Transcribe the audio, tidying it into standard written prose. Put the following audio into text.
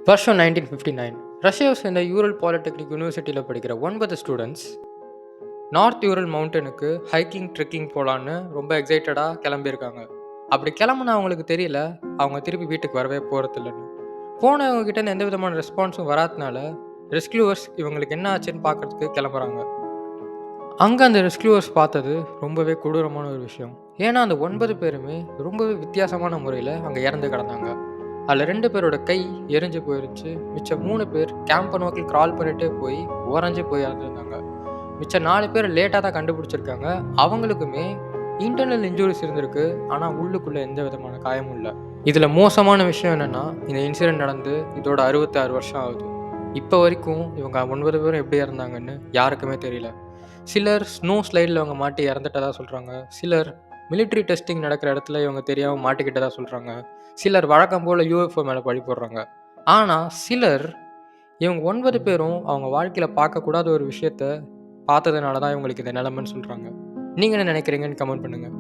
வருஷம் 1959 ரஷ்யாவை சேர்ந்த யூரல் பாலிடெக்னிக் யூனிவர்சிட்டியில் படிக்கிற 9 ஸ்டூடெண்ட்ஸ் நார்த் யூரல் மவுண்டனுக்கு ஹைக்கிங் ட்ரெக்கிங் போகலான்னு ரொம்ப எக்ஸைட்டடாக கிளம்பியிருக்காங்க. அப்படி கிளம்புனா அவங்களுக்கு தெரியல அவங்க திருப்பி வீட்டுக்கு வரவே போகிறதில்லன்னு. போனவங்க கிட்ட இருந்து எந்த விதமான ரெஸ்பான்ஸும் வராதனால ரெஸ்கியூவர்ஸ் இவங்களுக்கு என்ன ஆச்சுன்னு பார்க்கறதுக்கு கிளம்புறாங்க. அங்கே அந்த ரெஸ்கியூவர்ஸ் பார்த்தது ரொம்பவே கொடூரமான ஒரு விஷயம். ஏன்னா அந்த 9 பேருமே ரொம்பவே வித்தியாசமான முறையில் அங்கே இறந்து கிடந்தாங்க. அதில் 2 பேரோட கை எரிஞ்சு போயிருந்துச்சு. மிச்சம் 3 பேர் கேம்பை நோக்கி கிரால் பண்ணிட்டே போய் உறைஞ்சு போய் இறந்துருந்தாங்க. மிச்சம் 4 பேர் லேட்டாக தான் கண்டுபிடிச்சிருக்காங்க. அவங்களுக்குமே இன்டர்னல் இன்ஜுரிஸ் இருந்திருக்கு. ஆனால் உள்ளுக்குள்ளே எந்த விதமான காயமும் இல்லை. இதில் மோசமான விஷயம் என்னென்னா, இந்த இன்சிடென்ட் நடந்து இதோட 66 வருஷம் ஆகுது. இப்போ வரைக்கும் இவங்க 9 பேரும் எப்படி இறந்தாங்கன்னு யாருக்குமே தெரியல. சிலர் ஸ்னோ ஸ்லைடில் அவங்க மாட்டி இறந்துட்டதா சொல்கிறாங்க. சிலர் மிலிட்ரி டெஸ்டிங் நடக்கிற இடத்துல இவங்க தெரியாமல் மாட்டிக்கிட்டதா சொல்கிறாங்க. சிலர் வழக்கம் போல் யூஎஃப்ஓ மேலே பழி போடுறாங்க. ஆனால் சிலர் இவங்க 9 பேரும் அவங்க வாழ்க்கையில் பார்க்கக்கூடாத ஒரு விஷயத்த பார்த்ததுனால தான் இவங்களுக்கு இந்த நிலைமைன்னு சொல்கிறாங்க. நீங்கள் என்ன நினைக்கிறீங்கன்னு கமெண்ட் பண்ணுங்கள்.